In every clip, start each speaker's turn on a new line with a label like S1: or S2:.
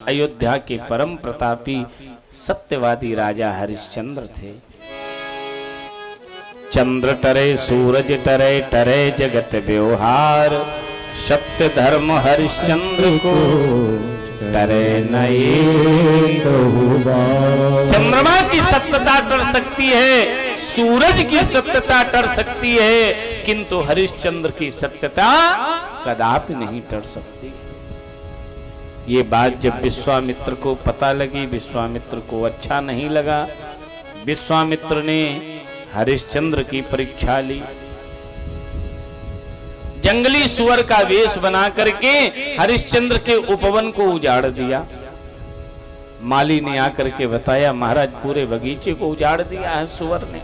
S1: अयोध्या के परम प्रतापी सत्यवादी राजा हरिश्चंद्र थे। चंद्र टरे सूरज टरे टरे जगत व्यवहार, सत्य धर्म हरिश्चंद्र को टरे नहीं। चंद्रमा की सत्यता टर सकती है, सूरज की सत्यता टर सकती है, किंतु हरिश्चंद्र की सत्यता कदापि नहीं टर सकती। ये बात जब विश्वामित्र को पता लगी, विश्वामित्र को अच्छा नहीं लगा। विश्वामित्र ने हरिश्चंद्र की परीक्षा ली। जंगली सुअर का वेश बना करके हरिश्चंद्र के उपवन को उजाड़ दिया। माली ने आकर के बताया, महाराज पूरे बगीचे को उजाड़ दिया है सुअर ने।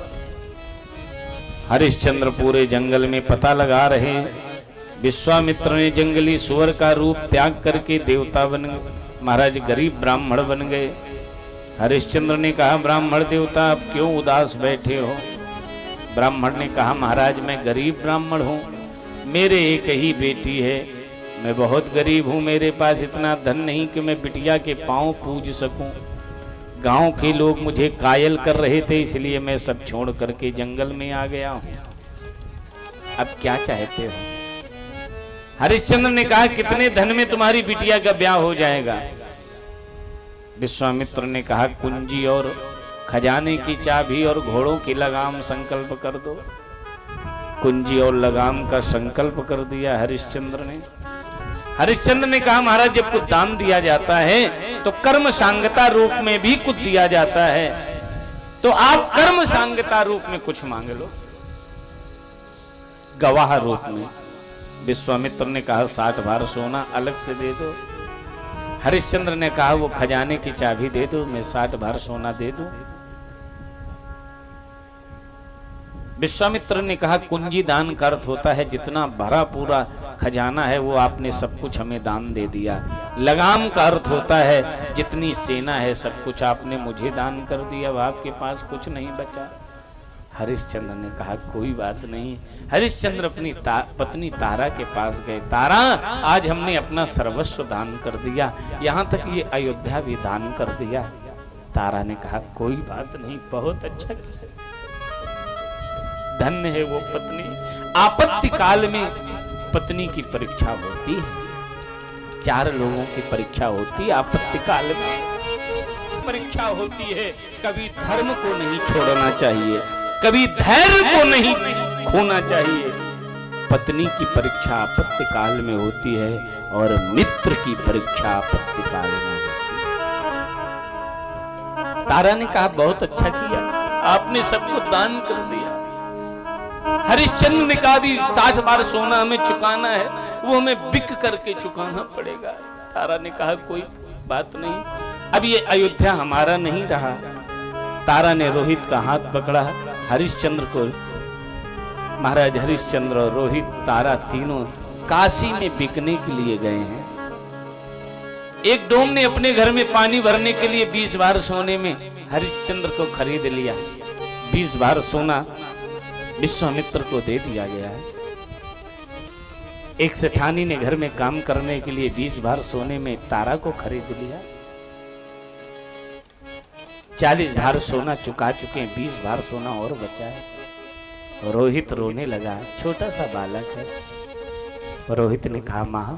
S1: हरिश्चंद्र पूरे जंगल में पता लगा रहे हैं। विश्वामित्र ने जंगली सुअर का रूप त्याग करके देवता बन गए, महाराज गरीब ब्राह्मण बन गए। हरिश्चंद्र ने कहा, ब्राह्मण देवता आप क्यों उदास बैठे हो? ब्राह्मण ने कहा, महाराज मैं गरीब ब्राह्मण हूँ, मेरे एक ही बेटी है, मैं बहुत गरीब हूँ, मेरे पास इतना धन नहीं कि मैं बिटिया के पांव पूज सकूं। गांव के लोग मुझे कायल कर रहे थे, इसलिए मैं सब छोड़ करके जंगल में आ गया हूँ। अब क्या चाहते हो? हरिश्चंद्र ने कहा, कितने धन में तुम्हारी बिटिया का ब्याह हो जाएगा? विश्वामित्र ने कहा, कुंजी और खजाने की चाबी और घोड़ों की लगाम संकल्प कर दो। कुंजी और लगाम का संकल्प कर दिया हरिश्चंद्र ने। हरिश्चंद्र ने कहा, महाराज जब कुछ दान दिया जाता है तो कर्म सांगता रूप में भी कुछ दिया जाता है, तो आप कर्म सांगता रूप में कुछ मांग लो, गवाह रूप में। विश्वामित्र ने कहा, 60 भार सोना अलग से दे दो। हरिश्चंद्र ने कहा, वो खजाने की चाबी दे दो, मैं 60 भार सोना दे दूं। विश्वामित्र ने कहा, कुंजी दान का अर्थ होता है जितना भरा पूरा खजाना है वो आपने सब कुछ हमें दान दे दिया। लगाम का अर्थ होता है जितनी सेना है सब कुछ आपने मुझे दान कर दिया, अब आपके पास कुछ नहीं बचा। हरिश्चंद्र ने कहा, कोई बात नहीं। हरिश्चंद्र अपनी पत्नी तारा के पास गए। तारा, आज हमने अपना सर्वस्व दान कर दिया, यहाँ तक ये अयोध्या भी दान कर दिया। तारा ने कहा, कोई बात नहीं, बहुत अच्छा किया, धन्य है वो पत्नी। आपत्ति काल में पत्नी की परीक्षा होती है, 4 लोगों की परीक्षा होती है आपत्ति काल में। परीक्षा होती है, कभी धर्म को नहीं छोड़ना चाहिए, कभी धैर्य को नहीं खोना चाहिए। पत्नी की परीक्षा आपत्ति काल में होती है और मित्र की परीक्षा आपत्ति काल में होती है। तारा ने कहा, बहुत अच्छा किया, आपने सबको दान कर दिया। हरिश्चंद्र ने कहा, भी 60 बार सोना हमें चुकाना है, वो हमें बिक करके चुकाना पड़ेगा। तारा ने कहा, कोई बात नहीं, अब ये अयोध्या हमारा नहीं रहा। तारा ने रोहित का हाथ पकड़ा, हरिश्चंद्र को, महाराज हरिश्चंद्र और रोहित, तारा तीनों काशी में बिकने के लिए गए हैं। एक डोम ने अपने घर में पानी भरने के लिए 20 बार सोने में हरिश्चंद्र को खरीद लिया। 20 बार सोना विश्वामित्र को दे दिया गया है। एक सेठानी ने घर में काम करने के लिए 20 बार सोने में तारा को खरीद लिया। 40 बार सोना चुका चुके हैं, 20 बार सोना और बचा है। रोहित रोने लगा, छोटा सा बालक है। रोहित ने कहा, मां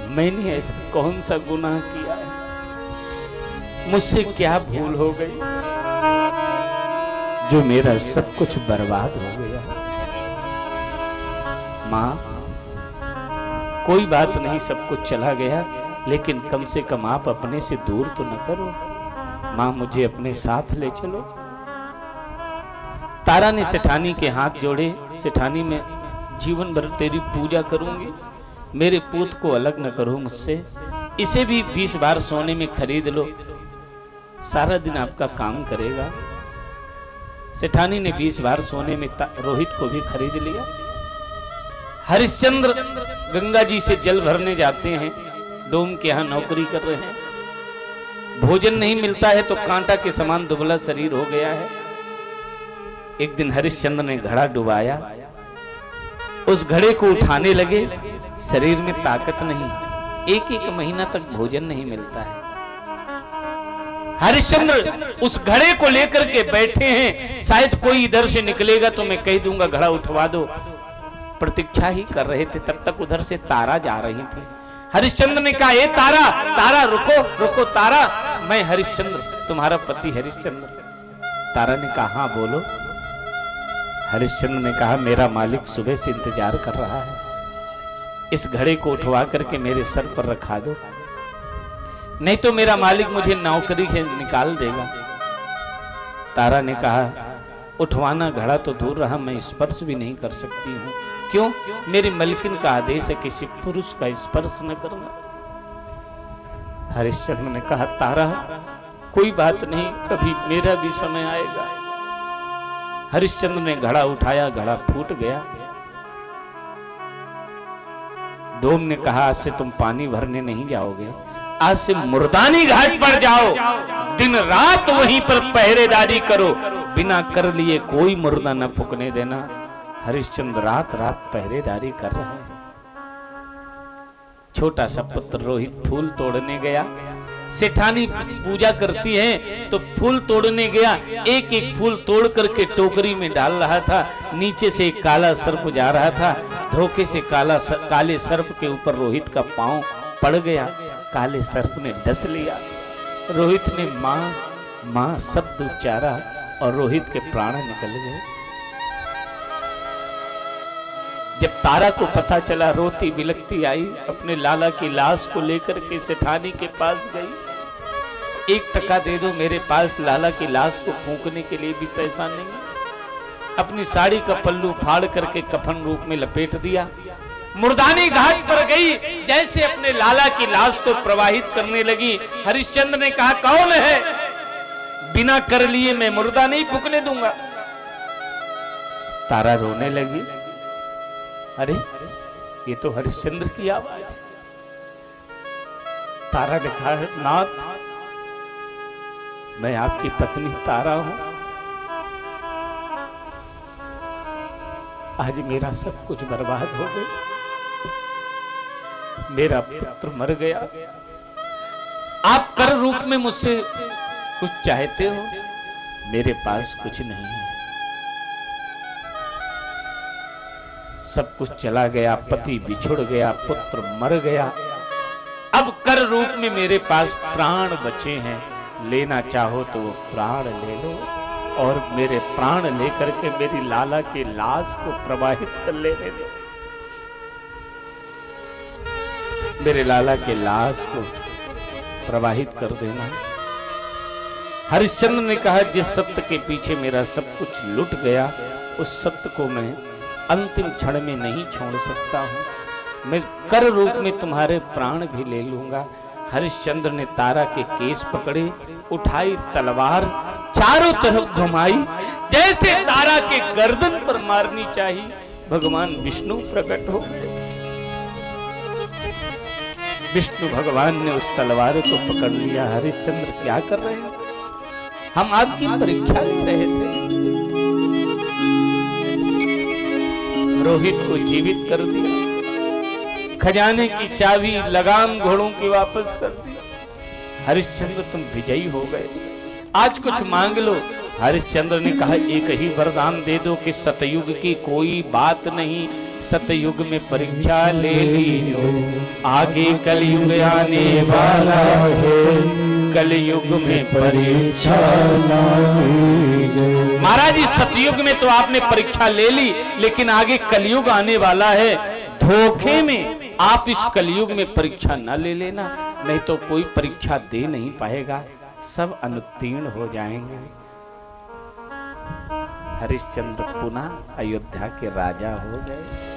S1: मैंने ऐसा कौन सा गुनाह किया है, मुझसे क्या भूल हो गई जो मेरा सब कुछ बर्बाद हो गया? मां कोई बात नहीं, सब कुछ चला गया, लेकिन कम से कम आप अपने से दूर तो न करो। मां मुझे अपने साथ ले चलो। तारा ने सेठानी के हाथ जोड़े, सेठानी मैं जीवन भर तेरी पूजा करूंगी, मेरे पूत को अलग न करो मुझसे, इसे भी 20 बार सोने में खरीद लो, सारा दिन आपका काम करेगा। सेठानी ने 20 बार सोने में रोहित को भी खरीद लिया। हरिश्चंद्र गंगा जी से जल भरने जाते हैं, डोम के यहां नौकरी कर रहे हैं। भोजन नहीं मिलता है तो कांटा के समान दुबला शरीर हो गया है। एक दिन हरिश्चंद्र ने घड़ा डुबाया, उस घड़े को उठाने लगे, शरीर में ताकत नहीं, एक एक महीना तक भोजन नहीं मिलता है। हरिश्चंद्र उस घड़े को लेकर के बैठे हैं, शायद कोई इधर से निकलेगा तो मैं कह दूंगा घड़ा उठवा दो। प्रतीक्षा ही कर रहे थे, तब तक उधर से तारा जा रही थी। हरिश्चंद्र ने कहा, ए तारा, तारा रुको रुको तारा, मैं हरिश्चंद्र तुम्हारा पति हरिश्चंद्र। तारा ने कहा, हाँ बोलो। हरिश्चंद्र ने कहा, मेरा मालिक सुबह से इंतजार कर रहा है, इस घड़े को उठवा करके मेरे सर पर रखा दो, नहीं तो मेरा मालिक मुझे नौकरी से निकाल देगा। तारा ने कहा, उठवाना घड़ा तो दूर रहा, मैं स्पर्श भी नहीं कर सकती हूँ। क्यों? मेरी मलकिन का आदेश है किसी पुरुष का स्पर्श न करना। हरिश्चंद्र ने कहा, तारा कोई बात नहीं, कभी मेरा भी समय आएगा। हरिश्चंद्र ने घड़ा उठाया, घड़ा फूट गया। डोम ने कहा, आज से तुम पानी भरने नहीं जाओगे, आज से मुर्दानी घाट पर जाओ, दिन रात वहीं पर पहरेदारी करो, बिना कर लिए कोई मुर्दा न फूकने देना। हरिश्चंद्र रात रात पहरेदारी कर रहे हैं। छोटा सा पुत्र रोहित फूल तोड़ने गया। सेठानी पूजा करती है तो फूल तोड़ने गया, एक एक फूल तोड़ करके टोकरी में डाल रहा था। नीचे से एक काला सर्प जा रहा था, धोखे से काले सर्प के ऊपर रोहित का पांव पड़ गया। काले सर्प ने डस लिया। रोहित ने मां मां शब्द उच्चारा और रोहित के प्राण निकल गए। जब तारा को पता चला, रोती बिलखती आई, अपने लाला की लाश को लेकर के सेठानी के पास गई। 1 टका दे दो, मेरे पास लाला की लाश को फूंकने के लिए भी पैसा नहीं। अपनी साड़ी का पल्लू फाड़ करके कफन रूप में लपेट दिया। मुर्दानी घाट पर गई, जैसे अपने लाला की लाश को प्रवाहित करने लगी। हरिश्चंद्र ने कहा, कौन है? बिना कर लिए मैं मुर्दा नहीं फूंकने दूंगा। तारा रोने लगी। अरे ये तो हरिश्चंद्र की आवाज है। तारा ने कहा, नाथ मैं आपकी पत्नी तारा हूं, आज मेरा सब कुछ बर्बाद हो गया, मेरा पुत्र मर गया, आप कर रूप में मुझसे कुछ चाहते हो, मेरे पास कुछ नहीं है, सब कुछ चला गया, पति बिछुड़ गया, पुत्र मर गया, अब कर रूप में मेरे पास प्राण बचे हैं, लेना चाहो तो वो प्राण ले लो और मेरे प्राण लेकर के मेरी लाला की लाश को प्रवाहित कर लेने दो, मेरे लाला के लाश को प्रवाहित कर देना। हरिश्चंद्र ने कहा, जिस सत्य के पीछे मेरा सब कुछ लुट गया, उस सत्य को मैं अंतिम क्षण में नहीं छोड़ सकता हूं, मैं कर रूप में तुम्हारे प्राण भी ले लूंगा। हरिश्चंद्र ने तारा के केस पकड़े, उठाई तलवार, चारों तरफ घुमाई, जैसे तारा के गर्दन पर मारनी चाहिए, भगवान विष्णु प्रकट हो गए। विष्णु भगवान ने उस तलवार को पकड़ लिया। हरिश्चंद्र क्या कर रहे हैं? हम आपकी परीक्षा ले रहे थे। रोहित को जीवित कर दिया, खजाने की चाबी लगाम घोड़ों की वापस कर दी। हरिश्चंद्र तुम विजयी हो गए, आज कुछ मांग लो। हरिश्चंद्र ने कहा, एक ही वरदान दे दो कि सतयुग की कोई बात नहीं, सतयुग में परीक्षा ले लीजो, आगे कलयुग आने वाला है, कलयुग में परीक्षा लीजो। महाराज इस सतयुग में तो आपने परीक्षा ले ली, लेकिन आगे कलयुग आने वाला है, धोखे में आप इस कलयुग में परीक्षा न ले लेना, नहीं तो कोई परीक्षा दे नहीं पाएगा, सब अनुत्तीर्ण हो जाएंगे। हरिश्चंद्र पुनः अयोध्या के राजा हो गए।